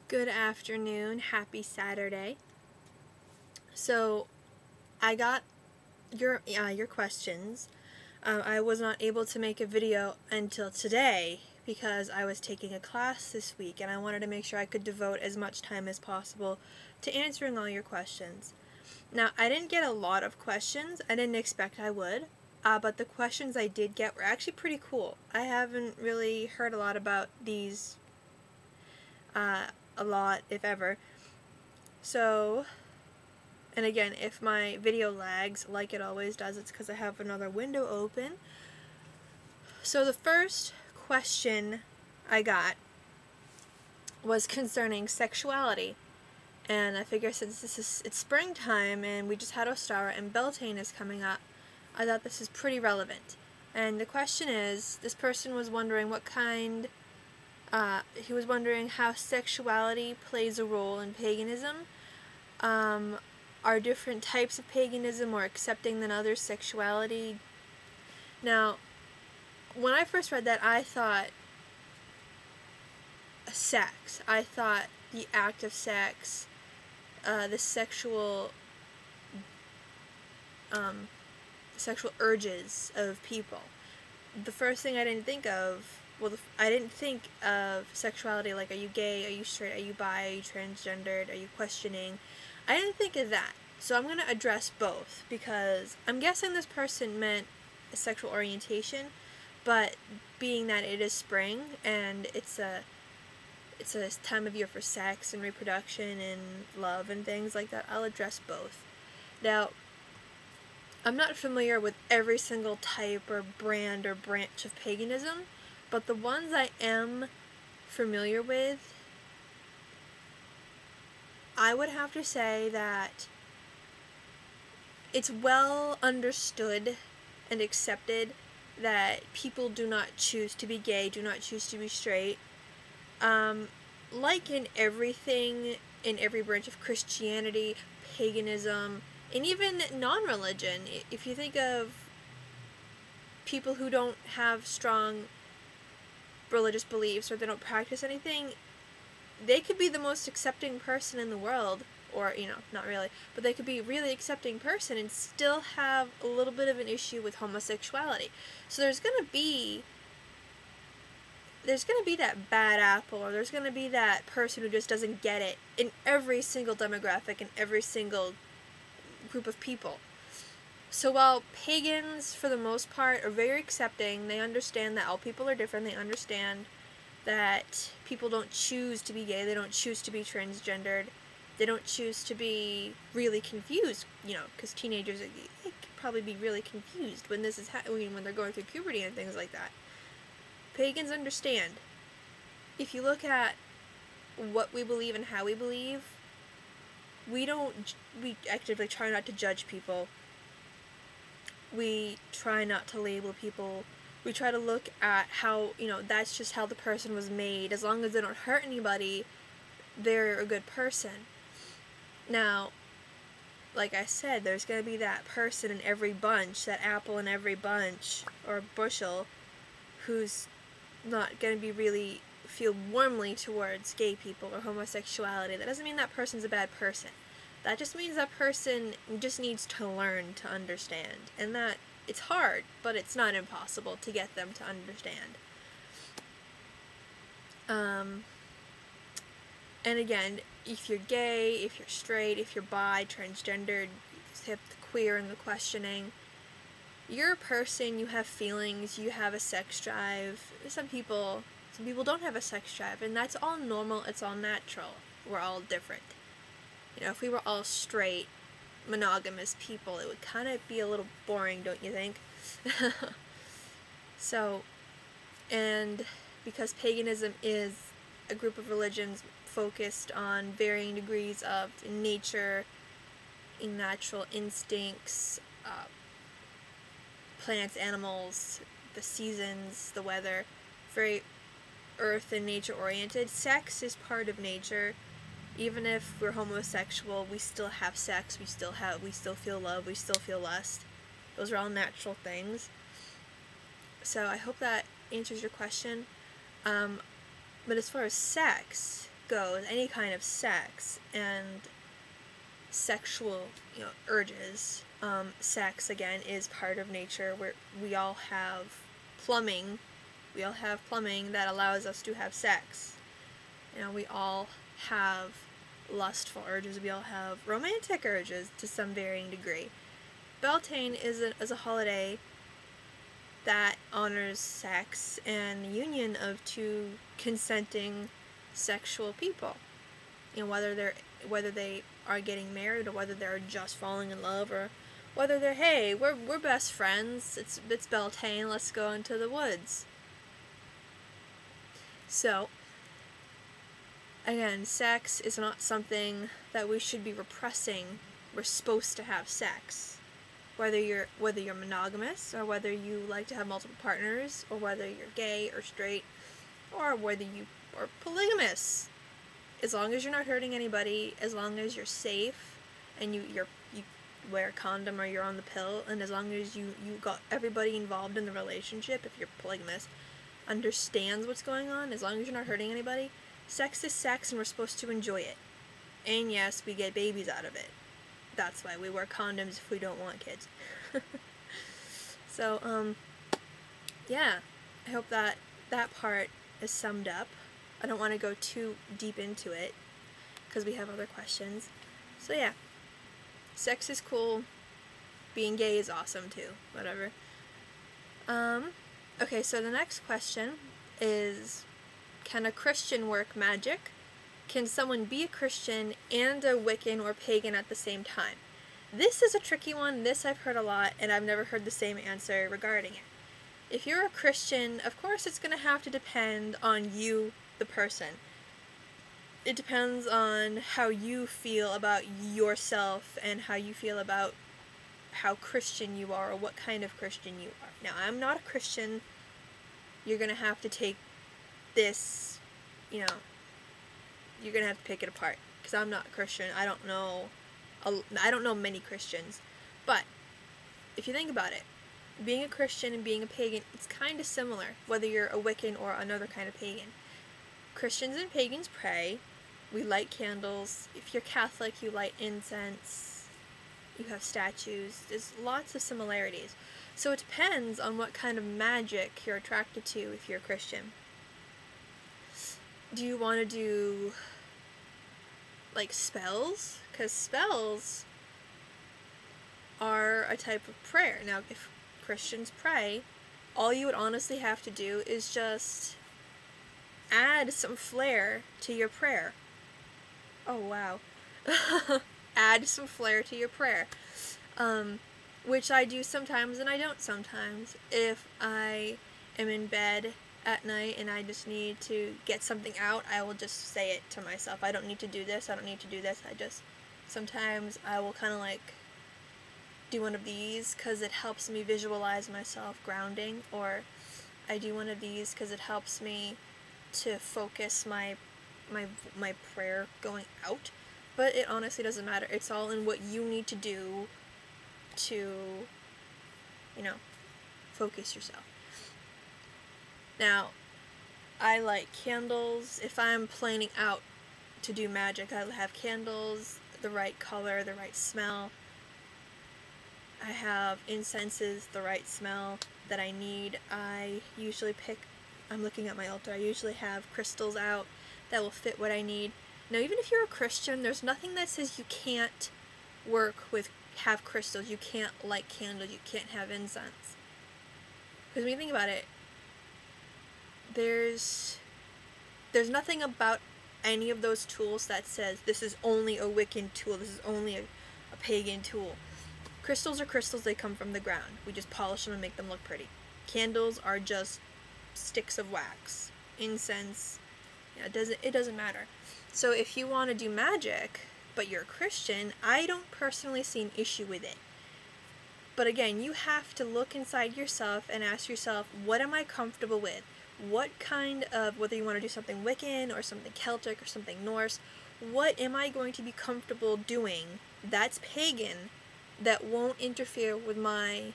Good afternoon, happy Saturday. So, I got your questions. I was not able to make a video until today because I was taking a class this week and I wanted to make sure I could devote as much time as possible to answering all your questions. Now, I didn't get a lot of questions. I didn't expect I would, but the questions I did get were actually pretty cool. I haven't really heard a lot about these a lot, if ever. So, and again, if my video lags like it always does, it's because I have another window open. So the first question I got was concerning sexuality. And I figure since it's springtime and we just had Ostara and Beltane is coming up, I thought this is pretty relevant. And the question is, this person was wondering he was wondering how sexuality plays a role in paganism. Are different types of paganism more accepting than others' sexuality? Now, when I first read that, I thought sex. I thought the act of sex, the sexual urges of people. The first thing I didn't think of, I didn't think of sexuality like, are you gay, are you straight, are you bi, are you transgendered, are you questioning? I didn't think of that. So I'm going to address both because I'm guessing this person meant a sexual orientation, but being that it is spring and it's a time of year for sex and reproduction and love and things like that, I'll address both. Now, I'm not familiar with every single type or brand or branch of paganism, but the ones I am familiar with, I would have to say that it's well understood and accepted that people do not choose to be gay, do not choose to be straight. Like in everything, in every branch of Christianity, paganism, and even non-religion, if you think of people who don't have strong religious beliefs or they don't practice anything, they could be the most accepting person in the world, or, not really, but they could be a really accepting person and still have a little bit of an issue with homosexuality. So there's going to be that bad apple, or there's going to be that person who just doesn't get it in every single demographic, in every single group of people. So while pagans, for the most part, are very accepting, they understand that all people are different, they understand that people don't choose to be gay, they don't choose to be transgendered, they don't choose to be really confused, because teenagers, they could probably be really confused when this is when they're going through puberty and things like that. Pagans understand. If you look at what we believe and how we believe, we actively try not to judge people. We try not to label people. We try to look at how, that's just how the person was made. As long as they don't hurt anybody, they're a good person. Now, like I said, there's going to be that person in every bunch, that apple in every bunch, or bushel, who's not going to be really feel warmly towards gay people or homosexuality. That doesn't mean that person's a bad person. That just means that person just needs to learn to understand. And that it's hard, but it's not impossible to get them to understand. And again, if you're gay, if you're straight, if you're bi, transgendered, hip, queer, and the questioning, you're a person, you have feelings, you have a sex drive. Some people don't have a sex drive, and that's all normal, it's all natural. We're all different. If we were all straight, monogamous people, it would kind of be a little boring, don't you think? So, and because paganism is a group of religions focused on varying degrees of nature, natural instincts, plants, animals, the seasons, the weather, very earth and nature oriented. Sex is part of nature. Even if we're homosexual, we still have sex, we still feel love, we still feel lust. Those are all natural things. So I hope that answers your question. But as far as sex, goes, any kind of sex and sexual, urges, sex, again, is part of nature, where we all have plumbing. We all have plumbing that allows us to have sex. We all have lustful urges. We all have romantic urges to some varying degree. Beltane is a holiday that honors sex and the union of two consenting sexual people. Whether they are getting married, or whether they're just falling in love, or whether they're, hey, we're best friends. It's Beltane. Let's go into the woods. So, again, sex is not something that we should be repressing. We're supposed to have sex. Whether you're monogamous, or whether you like to have multiple partners, or whether you're gay or straight, or whether you are polygamous. As long as you're not hurting anybody, as long as you're safe, and you wear a condom or you're on the pill, and as long as you got everybody involved in the relationship, if you're polygamous, understands what's going on, as long as you're not hurting anybody, sex is sex and we're supposed to enjoy it. And yes, we get babies out of it. That's why we wear condoms if we don't want kids. So, yeah, I hope that part is summed up. I don't want to go too deep into it, because we have other questions. So yeah, sex is cool. Being gay is awesome too. Whatever. Okay, so the next question is, can a Christian work magic? Can someone be a Christian and a Wiccan or pagan at the same time? This is a tricky one. This I've heard a lot, and I've never heard the same answer regarding it. If you're a Christian, of course it's going to have to depend on you, the person. It depends on how you feel about yourself, and how you feel about how Christian you are, or what kind of Christian you are. Now, I'm not a Christian. You're going to have to take this, you're going to have to pick it apart, because I'm not a Christian. I don't know many Christians. But if you think about it, being a Christian and being a pagan, it's kind of similar, whether you're a Wiccan or another kind of pagan. Christians and pagans pray. We light candles. If you're Catholic, you light incense. You have statues. There's lots of similarities. So it depends on what kind of magic you're attracted to if you're a Christian. Do you want to do, like, spells? Because spells are a type of prayer. Now, if Christians pray, all you would honestly have to do is just add some flair to your prayer. Oh, wow. Add some flair to your prayer. Which I do sometimes and I don't sometimes. If I am in bed at night and I just need to get something out, I will just say it to myself. I don't need to do this, I don't need to do this. Sometimes I will kind of like do one of these because it helps me visualize myself grounding, or I do one of these because it helps me to focus my prayer going out. But it honestly doesn't matter. It's all in what you need to do to, focus yourself. Now, I light candles. If I'm planning out to do magic, I have candles, the right color, the right smell. I have incenses, the right smell that I need. I usually I'm looking at my altar, I usually have crystals out that will fit what I need. Now, even if you're a Christian, there's nothing that says you can't have crystals, you can't light candles, you can't have incense. Because when you think about it, there's nothing about any of those tools that says this is only a Wiccan tool, this is only a pagan tool. Crystals are crystals, they come from the ground. We just polish them and make them look pretty. Candles are just sticks of wax. Incense, it doesn't matter. So if you want to do magic, but you're a Christian, I don't personally see an issue with it. But again, you have to look inside yourself and ask yourself, what am I comfortable with? What kind of, whether you want to do something Wiccan or something Celtic or something Norse, what am I going to be comfortable doing that's pagan, that won't interfere with my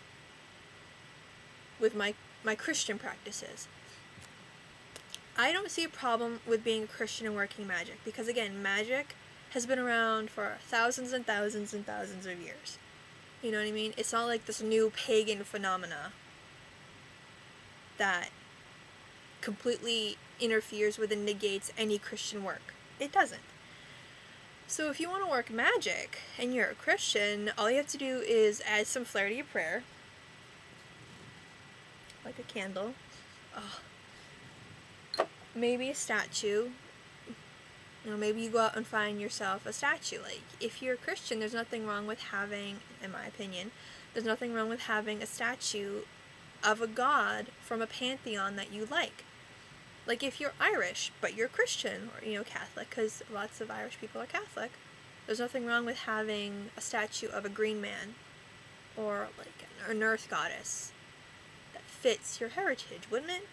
Christian practices? I don't see a problem with being a Christian and working magic, because again, magic has been around for thousands and thousands and thousands of years. You know what I mean? It's not like this new pagan phenomena that completely interferes with and negates any Christian work. It doesn't. So if you want to work magic and you're a Christian, all you have to do is add some flair to your prayer, like a candle. Maybe a statue. You know, maybe you go out and find yourself a statue. Like, if you're a Christian, there's nothing wrong with having, in my opinion, there's nothing wrong with having a statue of a god from a pantheon that you like. Like, if you're Irish, but you're Christian, or, you know, Catholic, because lots of Irish people are Catholic, there's nothing wrong with having a statue of a green man, or, like, an earth goddess that fits your heritage, wouldn't it?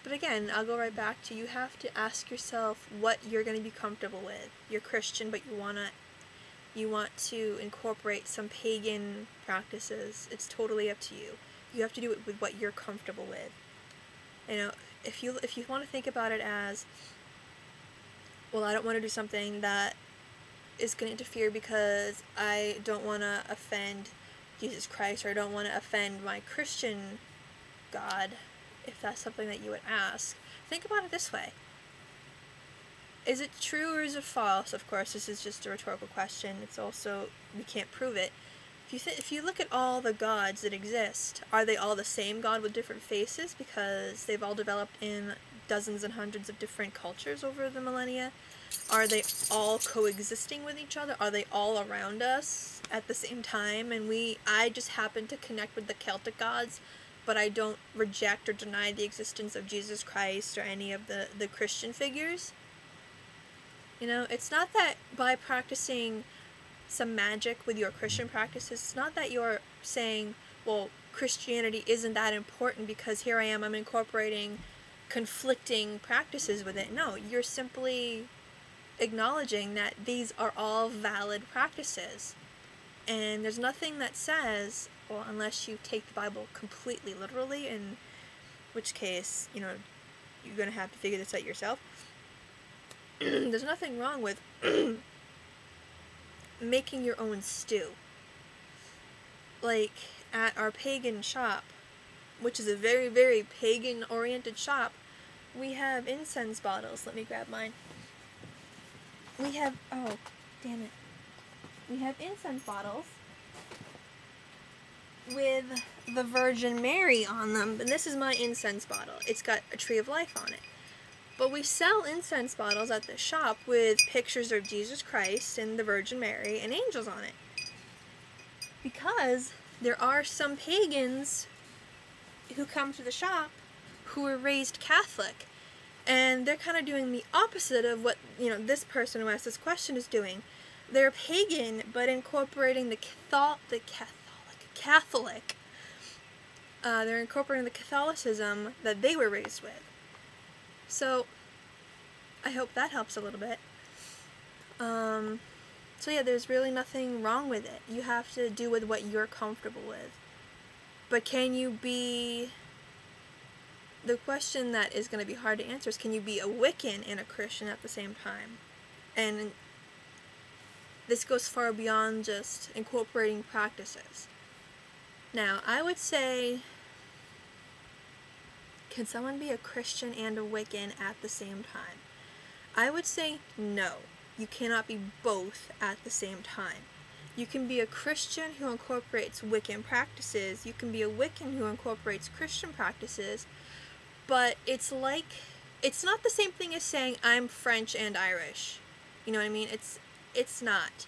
But again, I'll go right back to, you have to ask yourself what you're going to be comfortable with. You're Christian, but you want to incorporate some pagan practices. It's totally up to you. You have to do it with what you're comfortable with. You know, if you want to think about it as, well, I don't want to do something that is going to interfere because I don't want to offend Jesus Christ, or I don't want to offend my Christian God, if that's something that you would ask, think about it this way. Is it true or is it false? Of course, this is just a rhetorical question. It's also, we can't prove it. If you look at all the gods that exist, are they all the same god with different faces because they've all developed in dozens and hundreds of different cultures over the millennia? Are they all coexisting with each other? Are they all around us at the same time? And I just happen to connect with the Celtic gods, but I don't reject or deny the existence of Jesus Christ or any of the Christian figures. You know, it's not that by practicing some magic with your Christian practices, it's not that you're saying, well, Christianity isn't that important because here I am, I'm incorporating conflicting practices with it. No, you're simply acknowledging that these are all valid practices. And there's nothing that says, well, unless you take the Bible completely literally, in which case, you know, you're going to have to figure this out yourself. There's nothing wrong with making your own stew. Like, at our pagan shop, which is a very, very pagan-oriented shop, we have incense bottles. Let me grab mine. We have, oh, damn it. We have incense bottles with the Virgin Mary on them, and this is my incense bottle. It's got a tree of life on it. But we sell incense bottles at the shop with pictures of Jesus Christ and the Virgin Mary and angels on it. Because there are some pagans who come to the shop who were raised Catholic, and they're kind of doing the opposite of what, you know, this person who asked this question is doing. They're pagan, but incorporating they're incorporating the Catholicism that they were raised with. So, I hope that helps a little bit. So yeah, there's really nothing wrong with it. You have to do with what you're comfortable with. But can you be... The question that is going to be hard to answer is, can you be a Wiccan and a Christian at the same time? And this goes far beyond just incorporating practices. Now, I would say, can someone be a Christian and a Wiccan at the same time? I would say no. You cannot be both at the same time. You can be a Christian who incorporates Wiccan practices. You can be a Wiccan who incorporates Christian practices. But it's like, it's not the same thing as saying I'm French and Irish. You know what I mean? It's not.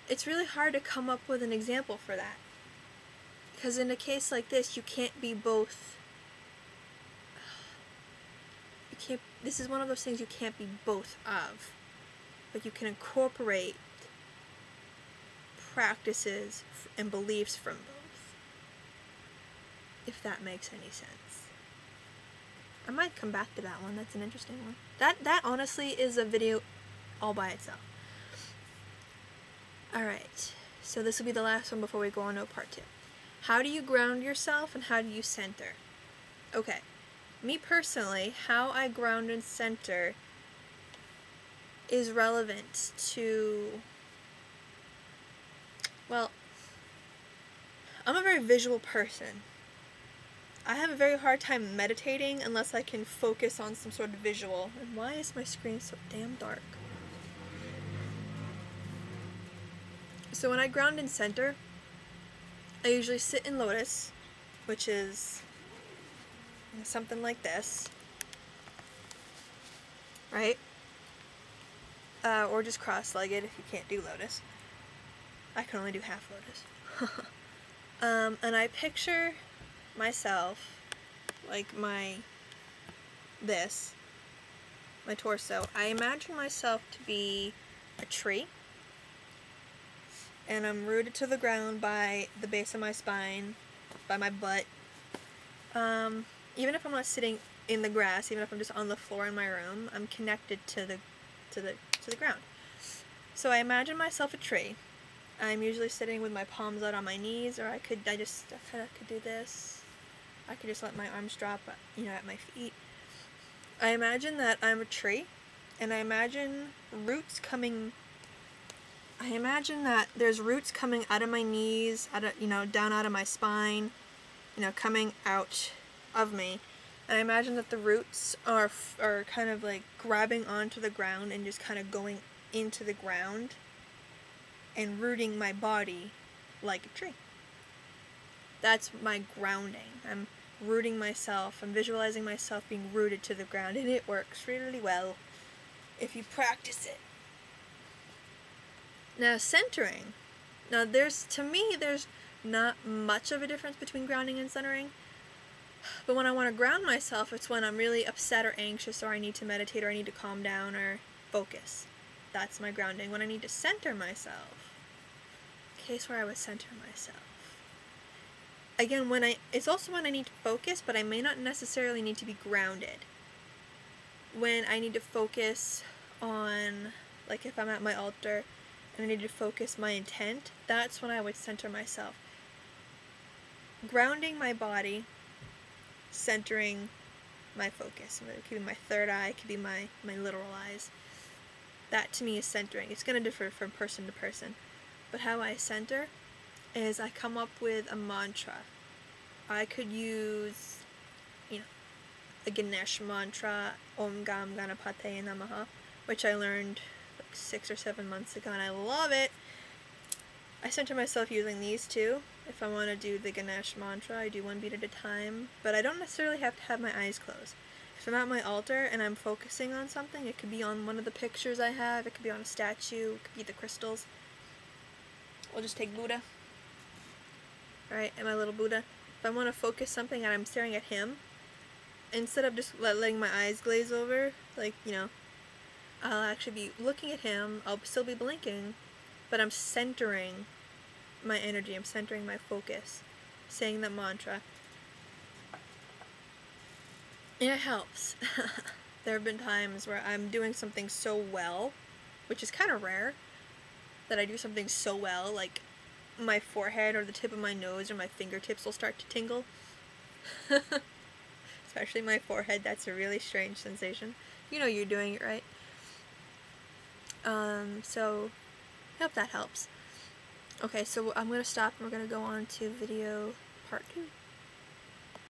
It's really hard to come up with an example for that. Because in a case like this, you can't be both. This is one of those things you can't be both of. But you can incorporate practices and beliefs from both. If that makes any sense. I might come back to that one. That's an interesting one. That honestly is a video all by itself. Alright, so this will be the last one before we go on to part 2. How do you ground yourself and how do you center? Okay, me personally, how I ground and center is relevant to, well, I'm a very visual person. I have a very hard time meditating unless I can focus on some sort of visual. And why is my screen so damn dark? So when I ground and center, I usually sit in lotus, which is something like this, right? Or just cross-legged if you can't do lotus. I can only do half lotus. And I picture myself, like my torso. I imagine myself to be a tree, and I'm rooted to the ground by the base of my spine, by my butt. Even if I'm not sitting in the grass, even if I'm just on the floor in my room, I'm connected to the ground. So I imagine myself a tree. I'm usually sitting with my palms out on my knees, or I kind of could do this. I could just let my arms drop, at my feet. I imagine that I'm a tree, and I imagine that there's roots coming out of my knees, down out of my spine, coming out of me. And I imagine that the roots are kind of like grabbing onto the ground and just kind of going into the ground and rooting my body like a tree. That's my grounding. I'm rooting myself. I'm visualizing myself being rooted to the ground, and it works really well if you practice it. Now, centering. Now, to me, there's not much of a difference between grounding and centering. But when I want to ground myself, it's when I'm really upset or anxious, or I need to meditate, or I need to calm down or focus. That's my grounding. When I need to center myself, case where I would center myself. Again, it's also when I need to focus, but I may not necessarily need to be grounded. When I need to focus on, like if I'm at my altar and I need to focus my intent, that's when I would center myself. Grounding my body, centering my focus. It could be my third eye, it could be my literal eyes. That to me is centering. It's going to differ from person to person. But how I center is I come up with a mantra. I could use, the Ganesh mantra, Om Gam Ganapate Namaha, which I learned like 6 or 7 months ago, and I love it. I center myself using these two. If I want to do the Ganesh mantra, I do one beat at a time, but I don't necessarily have to have my eyes closed. If I'm at my altar and I'm focusing on something, it could be on one of the pictures I have, it could be on a statue, it could be the crystals. We'll just take Buddha. Alright, and my little Buddha. If I want to focus something and I'm staring at him, instead of just letting my eyes glaze over, I'll actually be looking at him, I'll still be blinking, but I'm centering my energy, I'm centering my focus, saying the mantra. And it helps. There have been times where I'm doing something so well, which is kind of rare, that I do something so well, like my forehead or the tip of my nose or my fingertips will start to tingle. Especially my forehead, that's a really strange sensation. You're doing it right. So I hope that helps. Okay, so I'm going to stop and we're going to go on to video part 2.